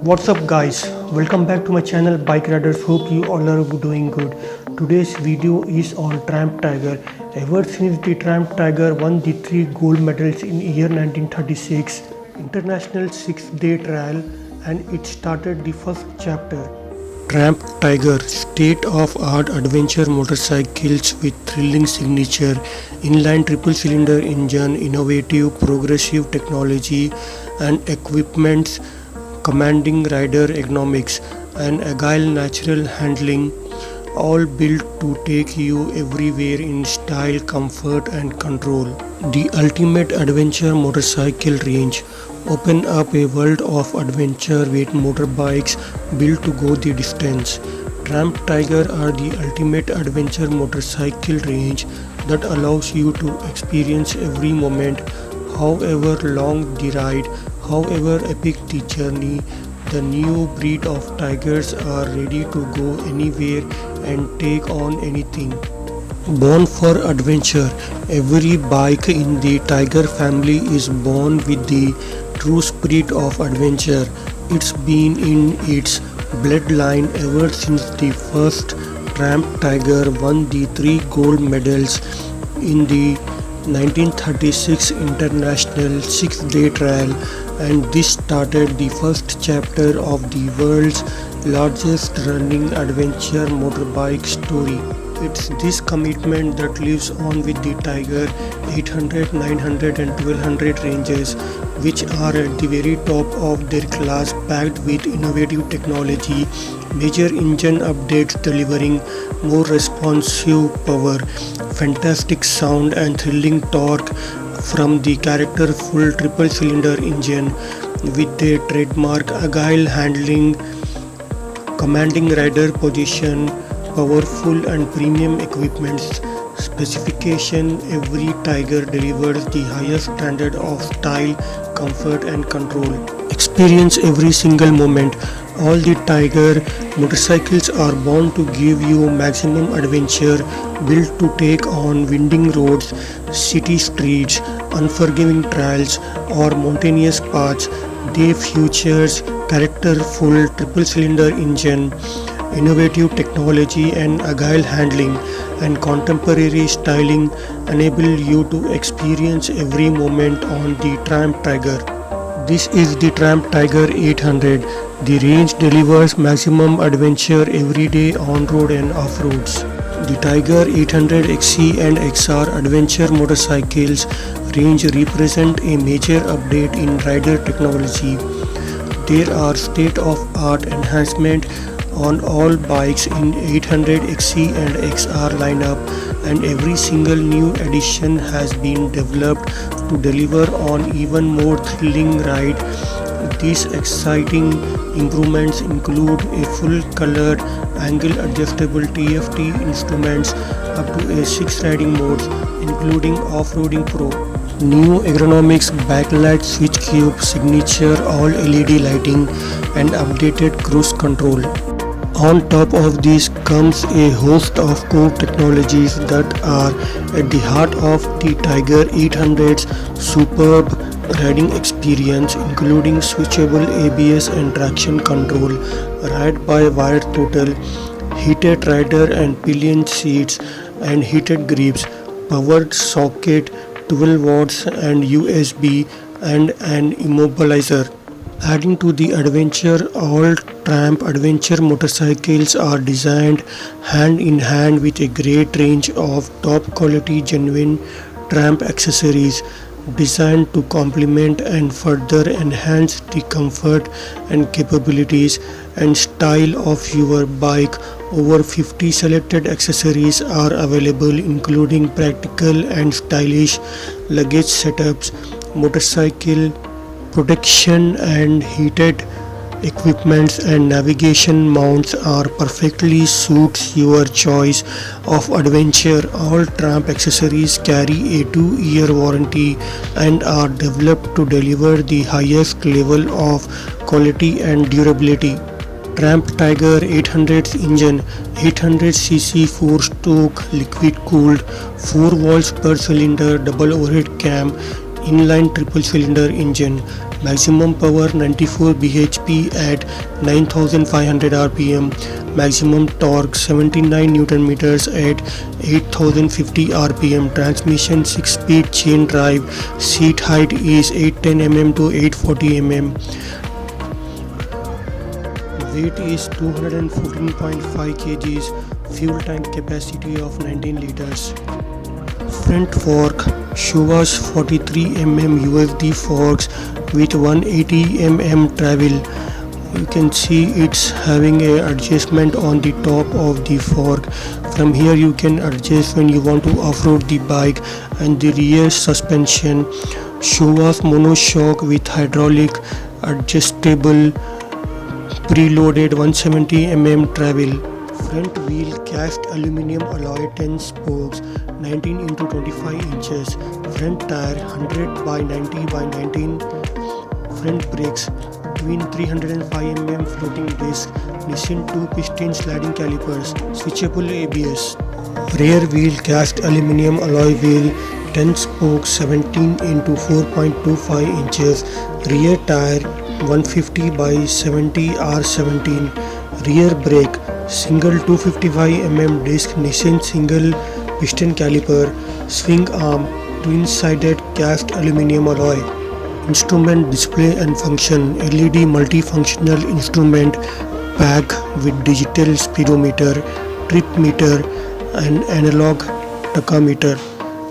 What's up guys, welcome back to my channel Bike Riders. Hope you all are doing good. Today's video is on Triumph Tiger. Ever since the Triumph Tiger won the 3 gold medals in year 1936 International 6-day trial, and it started the first chapter. Triumph Tiger, state-of-art adventure motorcycles with thrilling signature, inline triple-cylinder engine, innovative progressive technology and equipments, commanding rider ergonomics and agile natural handling, all built to take you everywhere in style, comfort and control. The ultimate adventure motorcycle range. Open up a world of adventure with motorbikes built to go the distance. Triumph Tiger are the ultimate adventure motorcycle range that allows you to experience every moment, however long the ride, however epic the journey. The new breed of tigers are ready to go anywhere and take on anything. Born for adventure, every bike in the Tiger family is born with the true spirit of adventure. It's been in its bloodline ever since the first Triumph Tiger won the 3 gold medals in the 1936 International 6-day trial, and this started the first chapter of the world's largest running adventure motorbike story. It's this commitment that lives on with the Tiger 800, 900 and 1200 ranges, which are at the very top of their class, packed with innovative technology, major engine updates delivering more responsive power, fantastic sound and thrilling torque from the characterful triple-cylinder engine with their trademark agile handling, commanding rider position, powerful and premium equipments specification. Every Tiger delivers the highest standard of style, comfort and control. Experience every single moment. All the Tiger motorcycles are born to give you maximum adventure, built to take on winding roads, city streets, unforgiving trails or mountainous paths. They features characterful triple-cylinder engine, innovative technology and agile handling and contemporary styling enable you to experience every moment on the Triumph Tiger. This is the Triumph Tiger 800. The range delivers maximum adventure every day on road and off roads. The Tiger 800 XC and XR adventure motorcycles range represent a major update in rider technology. There are state-of-art enhancements on all bikes in 800 XC and XR lineup, and every single new edition has been developed to deliver on even more thrilling ride. These exciting improvements include a full-colored angle-adjustable TFT instruments up to a 6 riding modes, including Off-Roading Pro. New ergonomics backlight switch cube signature all LED lighting and updated cruise control. On top of this comes a host of core technologies that are at the heart of the Tiger 800's superb riding experience, including switchable ABS and traction control, ride-by-wire throttle, heated rider and pillion seats and heated grips, powered socket, 12 watts and USB and an immobilizer. Adding to the adventure, all Triumph adventure motorcycles are designed hand in hand with a great range of top quality genuine Triumph accessories. designed to complement and further enhance the comfort and capabilities and style of your bike. Over 50 selected accessories are available, including practical and stylish luggage setups, motorcycle protection and heated equipments, and navigation mounts are perfectly suits your choice of adventure. All Tramp accessories carry a 2-year warranty and are developed to deliver the highest level of quality and durability. Tramp Tiger 800 engine, 800cc 4-stroke liquid cooled, 4 volts per cylinder double overhead cam, inline triple cylinder engine, maximum power 94 bhp at 9500 rpm, maximum torque 79 newton meters at 8050 rpm, transmission 6-speed chain drive, seat height is 810 mm to 840 mm, weight is 214.5 kgs, fuel tank capacity of 19 liters. Front fork, Showa's 43mm UFD forks with 180mm travel. You can see it's having a adjustment on the top of the fork. From here you can adjust when you want to off-road the bike. And the rear suspension, Showa's monoshock with hydraulic adjustable preloaded 170mm travel. Front wheel cast aluminum alloy 10 spokes 19 into 25 inches. Front tire 100 by 90 by 19. Front brakes twin 305mm floating disc, Nissin 2-piston sliding calipers, switchable ABS. Rear wheel cast aluminum alloy wheel 10 spokes 17 into 4.25 inches. Rear tire 150 by 70 R17. Rear brake single 255mm disc Nissin single piston caliper, swing arm twin-sided cast aluminum alloy. Instrument display and function, LED multifunctional instrument pack with digital speedometer, trip meter and analog tachometer,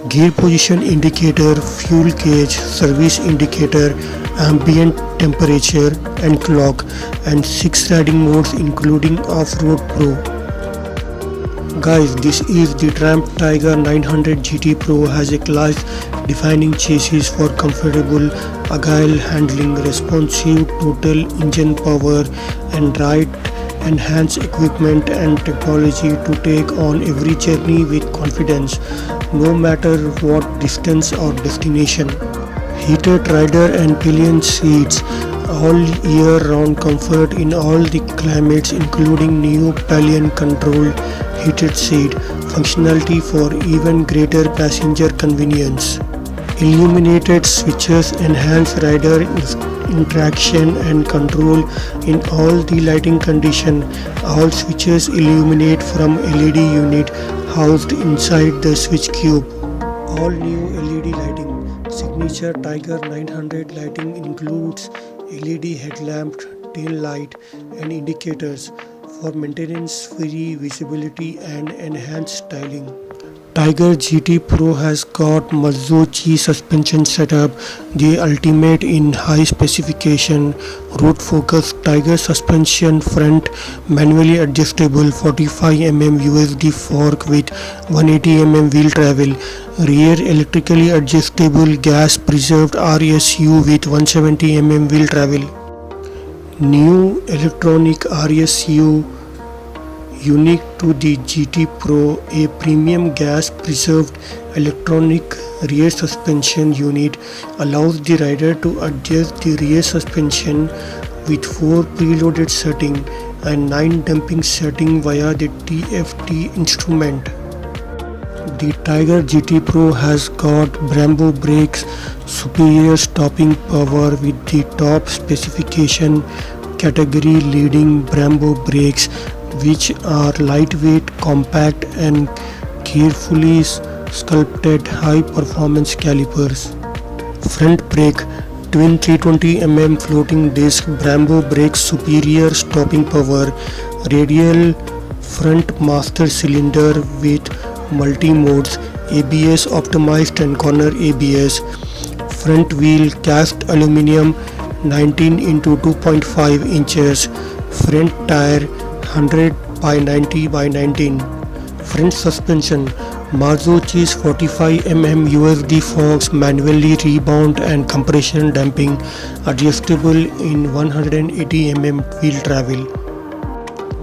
gear position indicator, fuel gauge, service indicator, ambient temperature and clock, and 6 riding modes including Off-Road Pro. Guys, this is the Tramp Tiger 900 GT Pro. Has a class defining chassis for comfortable agile handling, responsive total engine power and right enhanced equipment and technology to take on every journey with confidence, no matter what distance or destination. Heated rider and pillion seats, all year round comfort in all the climates, including new pillion controlled heated seat functionality for even greater passenger convenience. Illuminated switches enhance rider interaction and control in all the lighting condition. All switches illuminate from LED unit housed inside the switch cube. All new LED lighting. Signature Tiger 900 lighting includes LED headlamp, tail light and indicators for maintenance-free visibility and enhanced styling. Tiger GT Pro has got Mazzocchi suspension setup, the ultimate in high specification, road focused Tiger suspension, front manually adjustable 45mm USD fork with 180mm wheel travel, rear electrically adjustable gas preserved RSU with 170mm wheel travel. New electronic RSU unique to the GT Pro, a premium gas preserved electronic rear suspension unit allows the rider to adjust the rear suspension with 4 preloaded settings and 9 damping settings via the TFT instrument. The Tiger GT Pro has got Brembo brakes, superior stopping power with the top specification category leading Brembo brakes, which are lightweight, compact and carefully sculpted high-performance calipers. Front brake, twin 320mm floating disc, Brembo brakes, superior stopping power, radial front master cylinder with multi-modes, ABS optimized and corner ABS. front wheel cast aluminium 19 into 2.5 inches, front tire 100 by 90 by 19, front suspension Marzocchi's 45mm USD forks, manually rebound and compression damping, adjustable in 180mm wheel travel.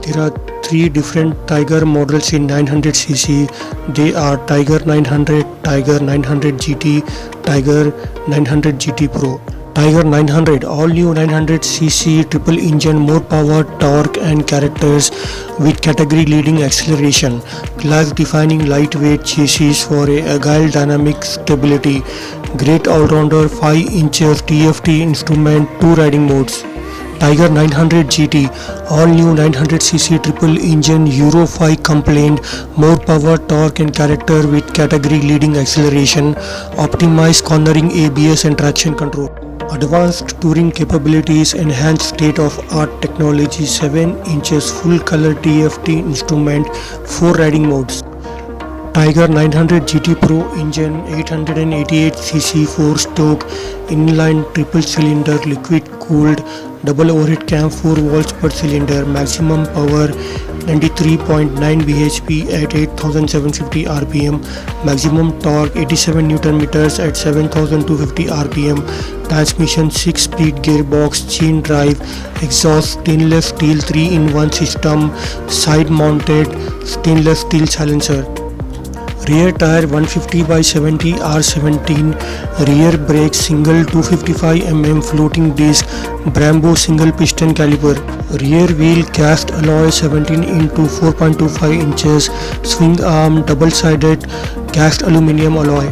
There are three different Tiger models in 900cc. They are Tiger 900, Tiger 900 GT, Tiger 900 GT Pro. Tiger 900, all new 900cc triple engine, more power, torque and characters with category leading acceleration, class defining lightweight chassis for a agile dynamic stability, great all-rounder 5 inches TFT instrument, 2 riding modes. Tiger 900 GT, all new 900cc triple engine Euro 5 compliant, more power, torque and character with category leading acceleration, optimized cornering, ABS and traction control. Advanced touring capabilities, enhanced state-of-art technology, 7 inches full color TFT instrument, 4 riding modes. Tiger 900 GT Pro engine, 888cc 4-stroke inline triple cylinder liquid cooled double overhead cam, 4 volts per cylinder, maximum power 93.9 bhp at 8750 rpm, maximum torque 87 newton meters at 7250 rpm, transmission 6-speed gearbox, chain drive, exhaust stainless steel 3-in-1 system, side mounted stainless steel silencer. Rear tire 150 by 70 R17, rear brake single 255mm floating disc, Brembo single piston caliper, rear wheel cast alloy 17 into 4.25 inches, swing arm double sided cast aluminium alloy.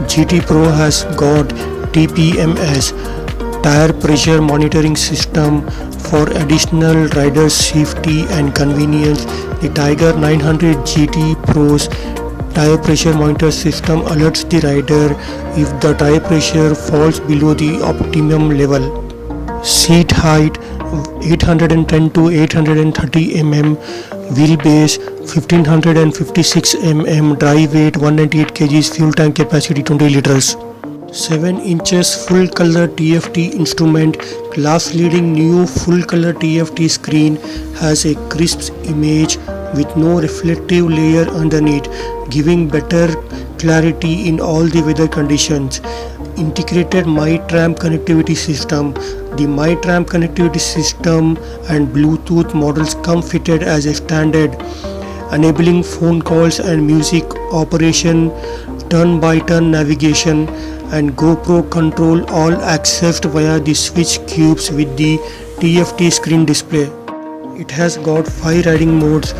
GT Pro has got TPMS, tire pressure monitoring system, for additional rider safety and convenience. The Tiger 900 GT Pro's tire pressure monitor system alerts the rider if the tire pressure falls below the optimum level. Seat height 810 to 830 mm, wheelbase 1556 mm, dry weight 198 kg, fuel tank capacity 20 liters. 7 inches full color TFT instrument, class leading new full color TFT screen, has a crisp image with no reflective layer underneath, giving better clarity in all the weather conditions. Integrated MyTramp connectivity system. The MyTramp connectivity system and Bluetooth models come fitted as a standard, enabling phone calls and music operation, turn-by-turn navigation and GoPro control, all accessed via the switch cubes with the TFT screen display. It has got 5 riding modes: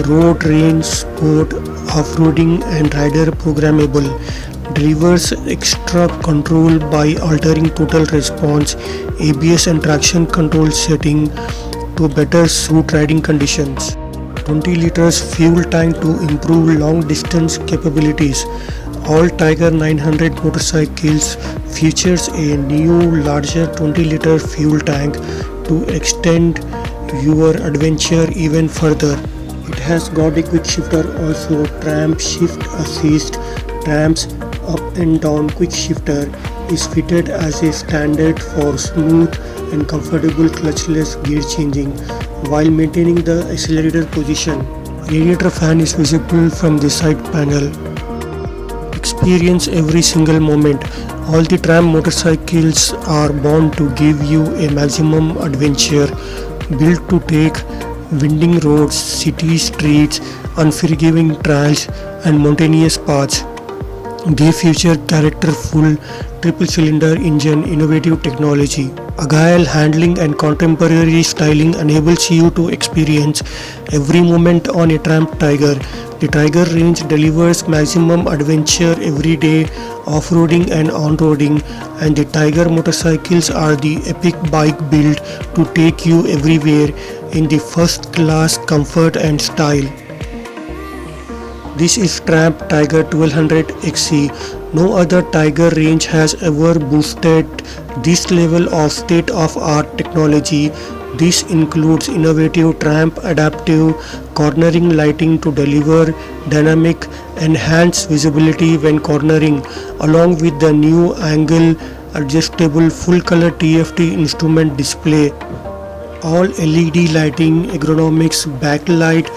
road, range, sport, off-roading and rider programmable. Delivers extra control by altering total response, ABS and traction control setting to better suit riding conditions. 20 liters fuel tank to improve long distance capabilities. All Tiger 900 motorcycles features a new larger 20-liter fuel tank to extend your adventure even further. It has got a quick shifter also, tramp shift assist. Tramp's up and down quick shifter is fitted as a standard for smooth and comfortable clutchless gear changing while maintaining the accelerator position. Radiator fan is visible from the side panel. Experience every single moment. All the Tramp motorcycles are born to give you a maximum adventure, built to take winding roads, city streets, unforgiving trails and mountainous paths. They feature characterful triple-cylinder engine, innovative technology, agile handling and contemporary styling enables you to experience every moment on a Tramp Tiger. The Tiger range delivers maximum adventure every day, off-roading and on-roading, and the Tiger motorcycles are the epic bike built to take you everywhere in the first-class comfort and style. This is Tramp Tiger 1200 XC. No other Tiger range has ever boosted this level of state-of-art technology. This includes innovative Tramp adaptive cornering lighting to deliver dynamic enhanced visibility when cornering, along with the new angle adjustable full color TFT instrument display, all LED lighting, ergonomics, backlight,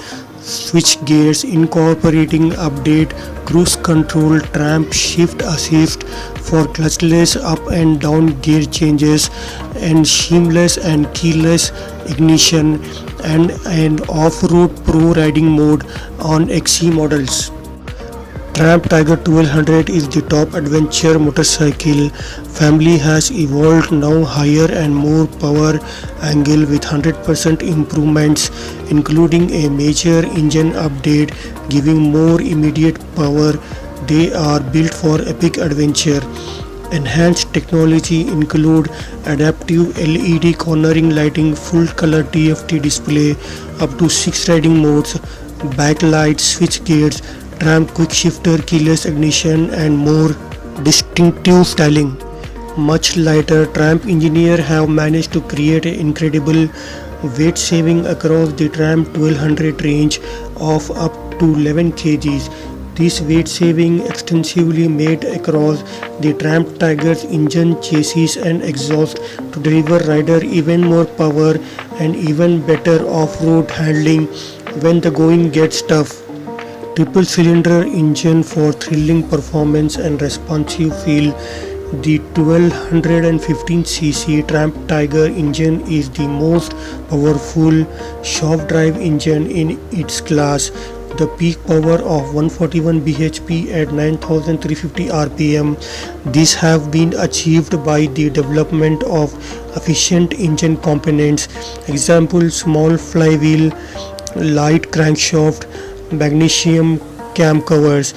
switch gears incorporating update cruise control, tramp shift assist for clutchless up and down gear changes, and seamless and keyless ignition, and an off-road pro riding mode on XC models. Tramp Tiger 1200 is the top adventure motorcycle. Family has evolved now higher and more power angle with 100% improvements, including a major engine update giving more immediate power. They are built for epic adventure. Enhanced technology include adaptive LED cornering lighting, full color TFT display, up to 6 riding modes, backlight, switch gears, tramp quick shifter, keyless ignition, and more distinctive styling. Much lighter, Tramp engineers have managed to create an incredible weight saving across the Tramp 1200 range of up to 11 kgs. This weight saving extensively made across the Tramp Tiger's engine, chassis and exhaust to deliver rider even more power and even better off-road handling when the going gets tough. Triple cylinder engine for thrilling performance and responsive feel. The 1215cc Tramp Tiger engine is the most powerful shaft drive engine in its class. The peak power of 141 bhp at 9350 rpm. These have been achieved by the development of efficient engine components. Example: small flywheel, light crankshaft, magnesium cam covers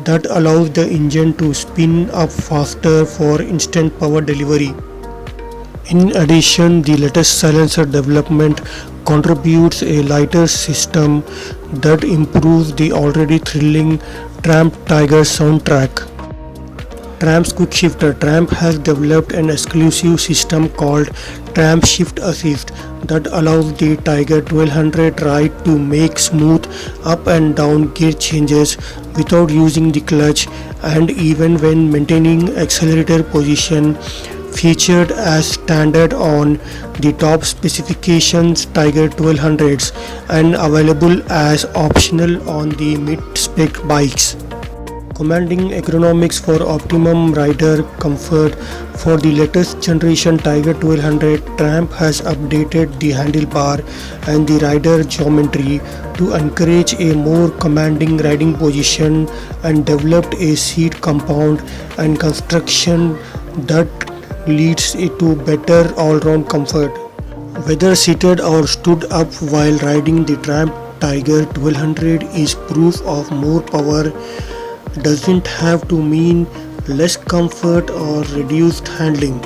that allows the engine to spin up faster for instant power delivery. In addition, the latest silencer development contributes a lighter system that improves the already thrilling Tramp Tiger soundtrack. Tramp's quick shifter. Tramp has developed an exclusive system called Tramp Shift Assist that allows the Tiger 1200 ride to make smooth up and down gear changes without using the clutch, and even when maintaining accelerator position. Featured as standard on the top specifications Tiger 1200s and available as optional on the mid-spec bikes. Commanding ergonomics for optimum rider comfort. For the latest generation Tiger 1200, Tramp has updated the handlebar and the rider geometry to encourage a more commanding riding position and developed a seat compound and construction that leads to better all-round comfort. Whether seated or stood up while riding, the Tramp Tiger 1200 is proof of more power. Doesn't have to mean less comfort or reduced handling.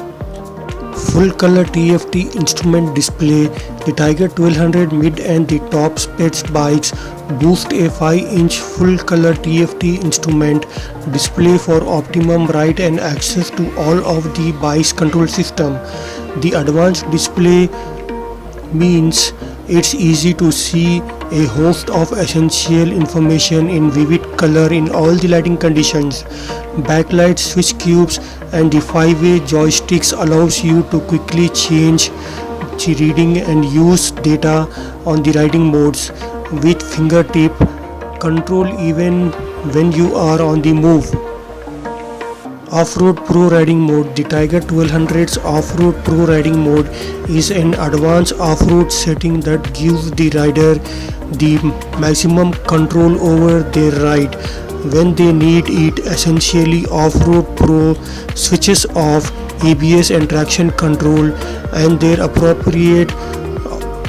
Full color TFT instrument display. The Tiger 1200 mid and the top specs bikes boost a 5-inch full color TFT instrument display for optimum ride and access to all of the bike's control system. The advanced display means it's easy to see a host of essential information in vivid color in all the lighting conditions. Backlight switch cubes and the 5-way joysticks allows you to quickly change the reading and use data on the riding modes with fingertip control even when you are on the move. Off-road Pro Riding Mode. The Tiger 1200's Off-road Pro Riding Mode is an advanced off-road setting that gives the rider the maximum control over their ride when they need it. Essentially, Off-road Pro switches off ABS and traction control and their appropriate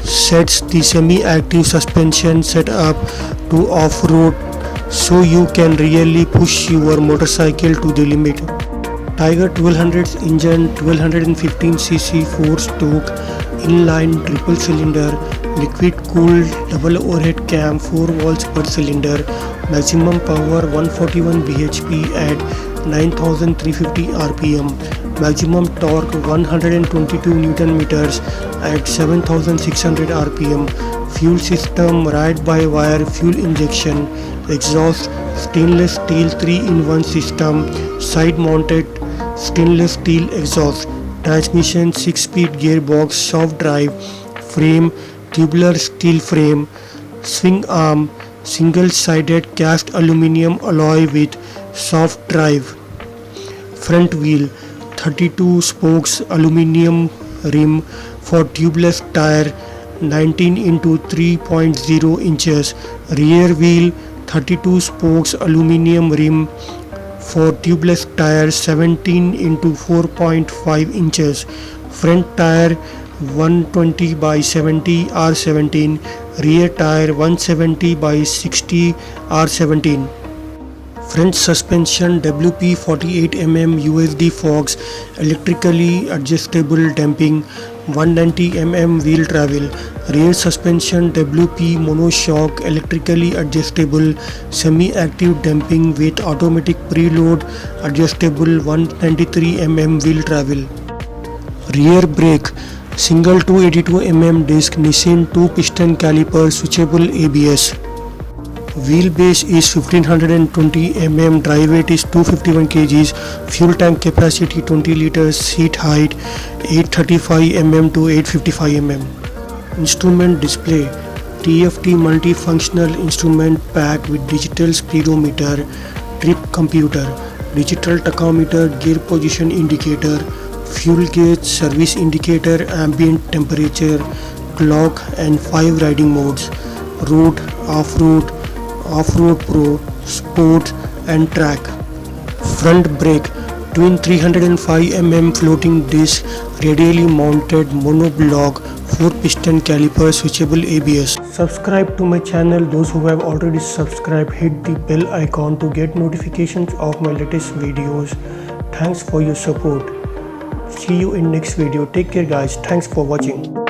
sets the semi-active suspension setup to off-road so you can really push your motorcycle to the limit. Tiger 1200's engine 1215cc 4-stroke inline triple cylinder, liquid cooled double overhead cam, 4 volts per cylinder, maximum power 141 bhp at 9350 rpm, maximum torque 122 Nm at 7600 rpm, fuel system ride by wire fuel injection, exhaust stainless steel 3-in-1 system, side mounted stainless steel exhaust, transmission 6-speed gearbox, soft drive, frame tubular steel frame, swing arm single sided cast aluminum alloy with soft drive, front wheel 32 spokes aluminum rim for tubeless tire 19 into 3.0 inches, rear wheel 32 spokes aluminum rim for tubeless tire 17 into 4.5 inches, front tire 120 by 70 R17, rear tire 170 by 60 R17. Front suspension WP 48mm USD Fox electrically adjustable damping 190mm wheel travel, rear suspension WP monoshock electrically adjustable semi-active damping with automatic preload adjustable 193mm wheel travel, rear brake single 282mm disc Nissin 2-piston caliper switchable ABS. Wheelbase is 1520 mm, dry weight is 251 kgs, fuel tank capacity 20 liters, seat height 835 mm to 855 mm. Instrument display TFT multifunctional instrument pack with digital speedometer, trip computer, digital tachometer, gear position indicator, fuel gauge, service indicator, ambient temperature, clock and 5 riding modes, road, off-road, off-road pro, sport and track. Front brake, twin 305mm floating disc, radially mounted monoblock 4-piston caliper switchable ABS. Subscribe to my channel. Those who have already subscribed, hit the bell icon to get notifications of my latest videos. Thanks for your support. See you in next video. Take care guys. Thanks for watching.